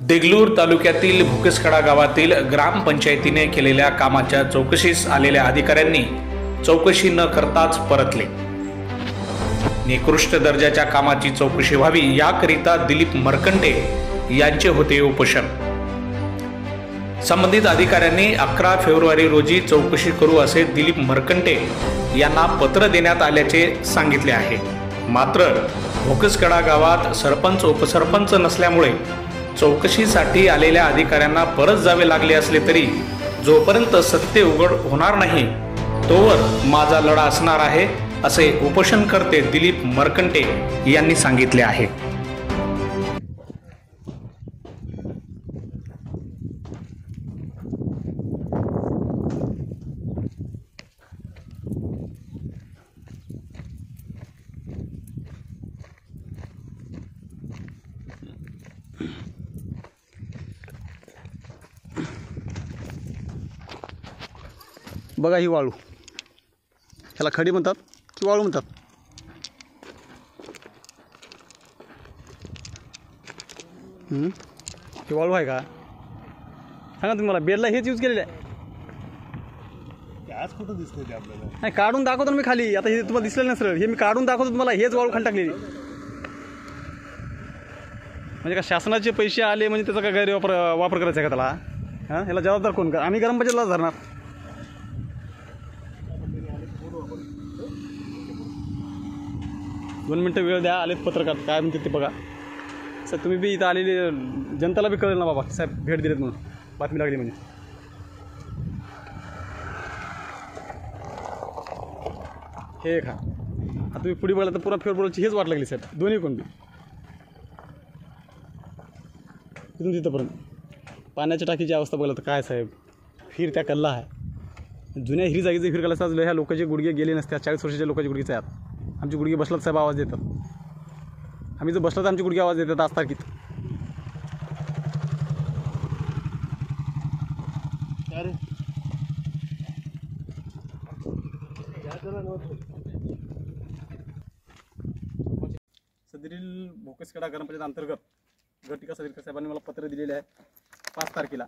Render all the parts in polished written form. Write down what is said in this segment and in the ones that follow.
देगलूर तालुक्यातील भुकेसकडा गावातील ग्रामपंचायतीने केलेल्या कामाच्या चौकशीस आलेल्या अधिकाऱ्यांनी चौकशी न करताच परतले। निकृष्ट दर्जाच्या कामाची चौकशी व्हावी याकरिता दिलीप मरकंटे यांचे होते उपोषण। संबंधित अधिकाऱ्यांनी 11 फेब्रुवारी रोजी चौकशी करू असे दिलीप मरकंटे यांना पत्र देण्यात आल्याचे सांगितले आहे। मात्र भुकेसकडा गावात सरपंच उपसरपंच नसल्यामुळे चौकशीसाठी आलेल्या अधिकाऱ्यांना परत जावे लागले असले तरी जोपर्यंत सत्य उघड होणार नाही तोवर माझा लढा असणार आहे असे उपोषणकर्ते दिलीप मरकंटे यांनी सांगितले आहे। बघा ही वाळू, ह्याला खडी म्हणतात की वाळू म्हणतात? ही वाळू आहे का? सांगा तुम्ही मला। बेडला हेच यूज केलेलं आहे। आज कुठं दिसतंय ते आपल्याला? नाही, काढून दाखवतो ना मी खाली। आता हे तुम्हाला दिसलेलं नाही सरळ, हे मी काढून दाखवतो तुम्हाला। हेच वाळू खाली टाकलेली म्हणजे का शासनाचे पैसे आले म्हणजे त्याचा काय गैरवापर करायचा आहे का त्याला? हां, ह्याला जबाबदार कोण? आम्ही ग्रामपंचायतला धरणार। दोन मिनटं वेळ द्या, आलेत पत्रकार काय म्हणते ते बघा। सर तुम्ही बी इथं आलेले जनताला बी कळेल ना बाबा साहेब भेट दिलेत म्हणून, बातमी लागली म्हणजे। हे खा, आता तुम्ही पुढे बघायला तर पुरा फेब्रुवारीची हेच वाट लागली साहेब, दोन्ही कोण बी इथून तिथंपर्यंत। पाण्याच्या टाकीची अवस्था बघायला तर काय साहेब, फिर त्या कल्ला आहे। जुन्या हिरी जागेचे फिर कल्ला ह्या लोकांचे गुडघे गेले नसते। 40 वर्षाच्या लोकांचे गुडघेच आहेत। आमचे गुडघे बसलात साहेब आवाज देतात। आम्ही जर बसलो तर आमचे गुडघे आवाज देतात आज तारखेत। सदरील भुकेसकडा ग्रामपंचायत अंतर्गत गट विकास अधिकारी साहेबांनी मला पत्र दिलेले आहे 5 तारखेला।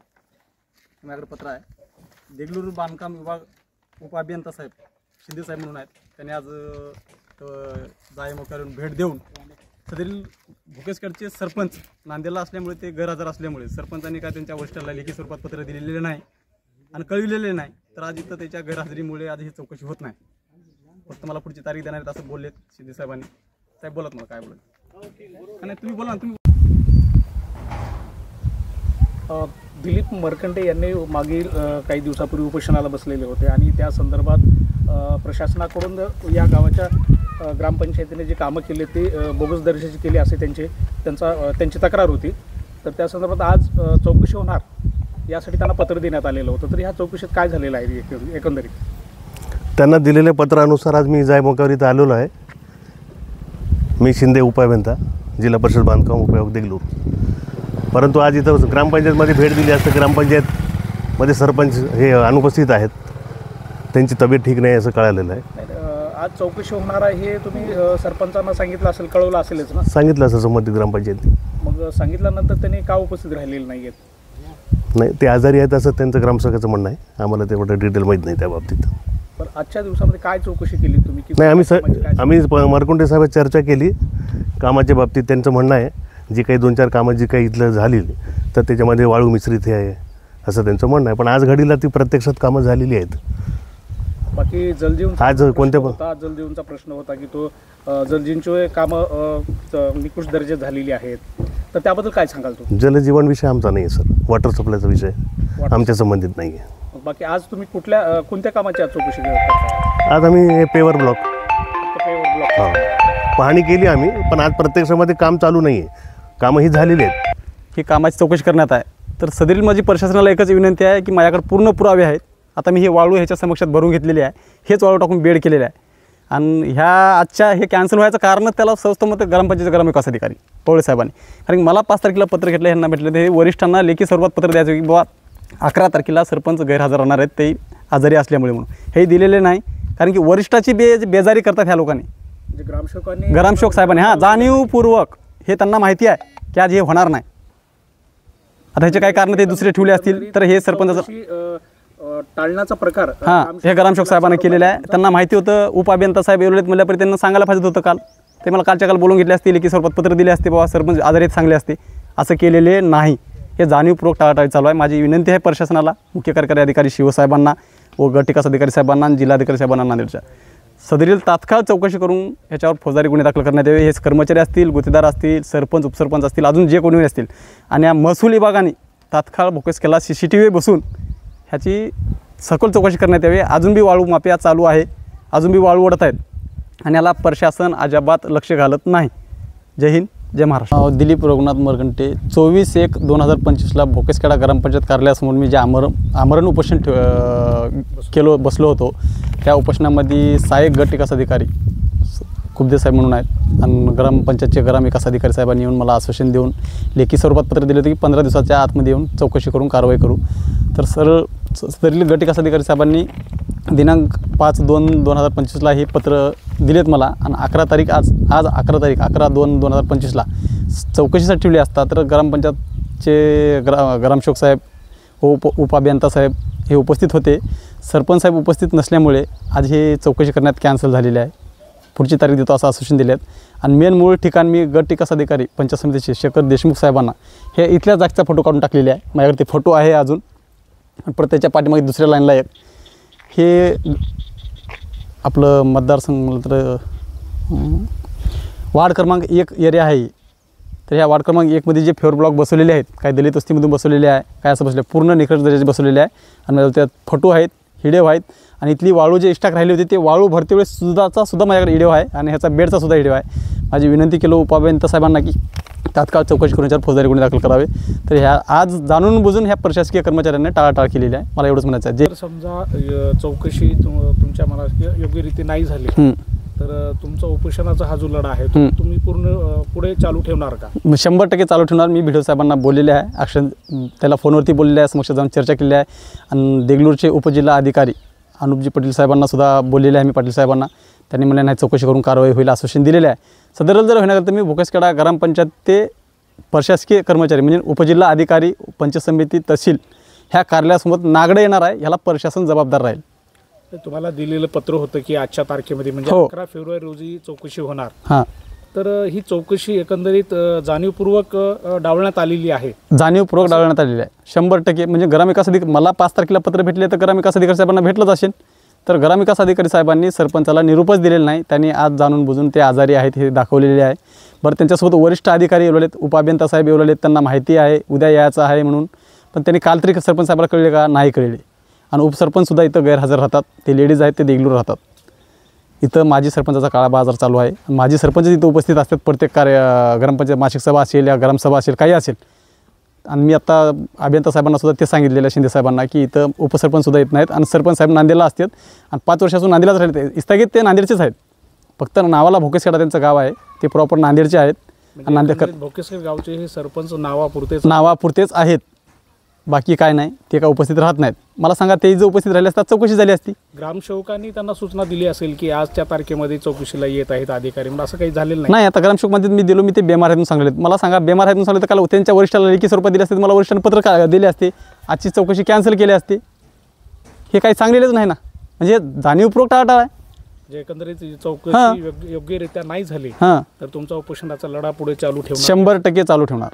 माझ्याकडे पत्र आहे। देगलूर बांधकाम विभाग उपअभियंता साहेब शिंदे साहेब म्हणून आहेत। त्यांनी आज जायमोक्यावरून भेट देऊन सदरील भुकेसकडचे सरपंच नांदेडला असल्यामुळे ते गैरहजर असल्यामुळे सरपंचांनी काय त्यांच्या वरिष्ठांना लेखी स्वरूपात पत्र दिलेले नाही आणि कळविलेले नाही, तर आज इथं त्याच्या गैरहजेरीमुळे आज ही चौकशी होत नाही। फक्त मला पुढची तारीख देणार आहेत असं बोललेत शिंदे साहेबांनी। साहेब बोलत मला काय बोलत आणि तुम्ही बोला ना तुम्ही। दिलीप मरकंटे यांनी मागील काही दिवसापूर्वी उपोषणाला बसलेले होते आणि त्या संदर्भात प्रशासनाकडून या गावाच्या ग्रामपंचायतीने जे कामं केले ते बोगस दर्जाचे केले असे त्यांची तक्रार होती। तर त्या संदर्भात आज चौकशी होणार यासाठी त्यांना पत्र देण्यात आलेलं होतं। तर ह्या चौकशीत काय झालेलं आहे एकंदरीत? त्यांना दिलेल्या पत्रानुसार आज मी जायमोक्यावर इथं आलेलो आहे। मी शिंदे उपअभियंता जिल्हा परिषद बांधकाम उपयोग देगलूर। परंतु आज इथं ग्रामपंचायतमध्ये भेट दिली असतं ग्रामपंचायतमध्ये सरपंच हे अनुपस्थित आहेत, त्यांची तब्येत ठीक नाही असं कळालेलं आहे। आज चौकशी होणार आहे हे तुम्ही सरपंचांना सांगितलं असेल, कळवलं असेलच ना? सांगितलं असं संबंधित ग्रामपंचायती। मग सांगितल्यानंतर त्यांनी का उपस्थित राहिलेले नाही आहेत? नाही, ते आजारी आहेत असं त्यांचं ग्रामसेवकाचं म्हणणं आहे। आम्हाला तेवढं डिटेल माहीत नाही त्या बाबतीत। पण आजच्या दिवसामध्ये काय चौकशी केली तुम्ही? नाही, आम्ही मरकंटे साहेब चर्चा केली कामाच्या बाबतीत। त्यांचं म्हणणं आहे जी काही 2-4 कामं जी काही इथलं झाली तर त्याच्यामध्ये वाळू मिश्रित हे आहे असं त्यांचं म्हणणं आहे। पण आज घडीला ती प्रत्यक्षात कामं झालेली आहेत। बाकी जलजीवन आज कोणत्या जलजीवनचा प्रश्न होता की तो जलजीवनचे कामं निकृष्ट दर्जाची झालेली आहेत, तर त्याबद्दल काय सांगाल तुम्ही? जलजीवन विषय आमचा नाही आहे सर, वॉटर सप्लायचा विषय आमच्या संबंधित नाही आहे। बाकी आज तुम्ही कोणत्या कामाची आज चौकशी करता? आज आम्ही पेवर ब्लॉक पाहणी केली आम्ही, पण आज प्रत्यक्षामध्ये काम चालू नाही आहे। कामं ही झालेली आहेत। ही कामाची चौकशी करण्यात आहे। तर सदरील माझी प्रशासनाला एकच विनंती आहे की माझ्याकडे पूर्ण पुरावे आहेत। आता मी हे वाळू ह्याच्या समक्षात भरून घेतलेली आहे, हेच वाळू टाकून बेड केलेलं आहे। आणि ह्या आजच्या हे कॅन्सल व्हायचं कारणच त्याला संस्था मग ग्रामपंचायत ग्रामविकास अधिकारी पवळे साहेबांनी, कारण मला 5 तारखेला पत्र घेतलं, ह्यांना भेटलं ते वरिष्ठांना लेखी स्वरूपात पत्र द्यायचं की बाबा 11 तारखेला सरपंच गैरहजर राहणार आहेत ते आजारी असल्यामुळे म्हणून। हे दिलेले नाही, कारण की वरिष्ठाची बेजारी करतात ह्या लोकांनी। ग्रामसेवक साहेबांनी जाणीवपूर्वक हे त्यांना माहिती आहे की आज हे होणार नाही। आता ह्याचे काही कारण ते दुसरे ठेवले असतील, तर हे सरपंचाचं टाळण्याचा प्रकार हां हे ग्रामसेवक साहेबांना केलेलं आहे. त्यांना माहिती होतं, उपअभियंता साहेब एवढेच म्हणल्यापर्यंत त्यांना सांगायला पाहिजे होतं काल. ते मला कालच्या काल बोलून घेतले असतील की स्वरूपात पत्र दिले असते, बाबा सरपंच आजारीत सांगले असते. असं केलेले नाही. हे जाणीवपूर्वक टाळाटाळी चालू आहे. माझी विनंती आहे प्रशासनाला, मुख्य कार्यकारी अधिकारी शिवसाहेबांना व गट विकास अधिकारी साहेबांना आणि जिल्हाधिकारी साहेबांना नांदेडच्या सदरील तात्काळ चौकशी करून ह्याच्यावर फौजदारी गुन्हे दाखल करण्यात यावे. हे कर्मचारी असतील, गुत्तेदार असतील, सरपंच उपसरपंच असतील, अजून जे कोणी असतील, आणि या महसूल विभागाने तात्काळ भोकेस केला CCTV बसून ह्याची सखोल चौकशी करण्यात यावी. अजून बी वाळू माफिया चालू आहे, अजून बी वाळू ओढत आहेत आणि याला प्रशासन अजिबात लक्ष घालत नाही. जय हिंद, जय महाराष्ट्र. दिलीप रघुनाथ मरगंटे 24/1/2025ला भोकेसखेडा ग्रामपंचायत कार्यालयासमोर मी जे आमरण उपोषण बसलो होतो, त्या उपोषणामध्ये सहाय्यक गट विकास अधिकारी कुबदे साहेब म्हणून आहेत आणि ग्रामपंचायतचे ग्राम विकास अधिकारी साहेबांनी येऊन मला आश्वासन देऊन लेखी स्वरूपात पत्र दिले होते की 15 दिवसाच्या आतमध्ये येऊन चौकशी करून कारवाई करू. तर सदरील गट विकास अधिकारी साहेबांनी दिनांक 5/2/2025ला हे पत्र दिलेत मला आणि 11 तारीख आज 11/2/2025ला चौकशीसाठी ठेवली असता तर ग्रामपंचायतचे ग्रामसेवक साहेब व उपअभियंता साहेब हे उपस्थित होते. सरपंच साहेब उपस्थित नसल्यामुळे आज हे चौकशी करण्यात कॅन्सल झालेली आहे. पुढची तारीख देतो असं आश्वासन दिले आहेत. आणि मेन मूळ ठिकाण मी गट विकास अधिकारी पंचायत समितीचे शेखर देशमुख साहेबांना हे इथल्या जागचा फोटो काढून टाकलेले आहे. माझ्याकडे ते फोटो आहे अजून. प्रत्येच्या पाठीमागे दुसऱ्या लाईनला एक हे आपलं मतदारसंघ म्हटलं तर वार्ड क्रमांक 1 एरिया आहे. तर ह्या वार्ड क्रमांक 1मध्ये जे फेवर ब्लॉक बसवलेले आहेत, काही दलित वस्तीमधून बसवलेले आहे, काय असं बसले पूर्ण निकष दर्जाचे बसवलेले आहे. आणि त्यात फोटो आहेत, हिडिओ आहेत. आणि इथली वाळू जे स्टॉक राहिली होती ते वाळू भरते वेळेस सुद्धा माझ्याकडे हिडिओ आहे आणि ह्याचा बेडचा सुद्धा हिडिओ आहे. माझी विनंती केलो उपअभियंता साहेबांना की तात्काळ चौकशी करून याच्यावर फौजदारी गुन्हे दाखल करावे. तर ह्या आज जाणून बुजून ह्या प्रशासकीय कर्मचाऱ्यांनी टाळाटाळ केलेली आहे. मला एवढंच म्हणायचं आहे. जर समजा चौकशी तुमच्या मनात योग्यरीती नाही झाली तर तुमचा उपोषणाचा हा जो लढा आहे तो तुम्ही पुढे चालू ठेवणार का? 100% चालू ठेवणार. मी भिडे साहेबांना बोललेले आहे, अक्षर त्याला फोनवरती बोललेले आहे, समक्ष जाऊन चर्चा केलेली आहे. आणि देगलूरचे उपजिल्हा अधिकारी अनुपजी पाटील साहेबांना सुद्धा बोललेले आहे मी पाटील साहेबांना. त्यांनी मला नाही चौकशी करून कारवाई होईल आश्वासन दिलेले आहे. सदर जर होण्याकरता मी भोकेसखेडा ग्रामपंचायत ते प्रशासकीय कर्मचारी म्हणजे उपजिल्हा अधिकारी, पंचायत समिती, तहसील ह्या कार्यालयासमोर नागडे येणार आहे. ह्याला प्रशासन जबाबदार राहील. तुम्हाला दिलेलं पत्र होतं की आजच्या तारखेमध्ये म्हणजे 11 फेब्रुवारी रोजी चौकशी होणार. हां, तर ही चौकशी एकंदरीत जाणीवपूर्वक डावलण्यात आलेली आहे. जाणीवपूर्वक डावलण्यात आलेली आहे 100%. म्हणजे ग्रामविकास अधिकारी मला 5 तारखेला पत्र भेटले तर ग्रामविकास अधिकारी साहेबांना भेटलंच असेल. तर ग्रामविकास अधिकारी साहेबांनी सरपंचाला निरोपच दिलेला नाही. त्यांनी आज जाणून बुजून ते आजारी आहेत हे दाखवलेले आहे. बरं, त्यांच्यासोबत वरिष्ठ अधिकारी येवलेत, उपअभियंता साहेब येवलेत, त्यांना माहिती आहे उद्या यायचं आहे म्हणून. पण त्यांनी काल तरी सरपंच साहेबाला कळले का? नाही कळले. आणि उपसरपंचसुद्धा इथं गैरहजर राहतात. ते लेडीज आहेत, ते देगलूर राहतात. इथं माजी सरपंचाचा काळा बाजार चालू आहे. माजी सरपंच इथं उपस्थित असतात प्रत्येक ग्रामपंचायत मासिक सभा असेल या ग्रामसभा असेल काही असेल. आणि मी आता अभियंता साहेबांना सुद्धा ते सांगितलेलं शिंदे साहेबांना की इथं उपसरपंचसुद्धा येत नाहीत. आणि सरपंच साहेब नांदेडला असतात आणि 5 वर्षापासून नांदेडलाच राहिले. इस्थगित ते नांदेडचेच आहेत, फक्त नावाला भोकेसखेडा त्यांचं गाव आहे. ते प्रॉपर नांदेडचे आहेत. आणि नांदेड भोकेसखेडा गावचे हे सरपंच नावापुरतेच आहेत, बाकी काय नाही. ते काय उपस्थित राहत नाहीत. मला सांगा, ते जर उपस्थित राहिले असतात चौकशी झाली असती. ग्रामसेवकांनी त्यांना सूचना दिली असेल की आजच्या तारखेमध्ये चौकशीला येत आहेत अधिकारी, म्हणजे असं काही झालेलं नाही. आता ग्रामसेवकमध्ये मी दिलो, मी ते बेमार आहेत म्हणून सांगले. मला सांगा, बेमार आहेत म्हणून सांगले तर काल त्यांच्या वरिष्ठाला लेखी स्वरूपात दिले असते, मला वरिष्ठांनी पत्र दिले असते, आजची चौकशी कॅन्सल केली असते. हे काही सांगलेलंच नाही ना. म्हणजे जाणीवपूर्वक टाळाटाळ आहे. जे एकंदरीत चौकशी योग्यरित्या नाही झाली तर तुमचा उपोषणाचा लढा पुढे चालू ठेवणार? 100% चालू ठेवणार.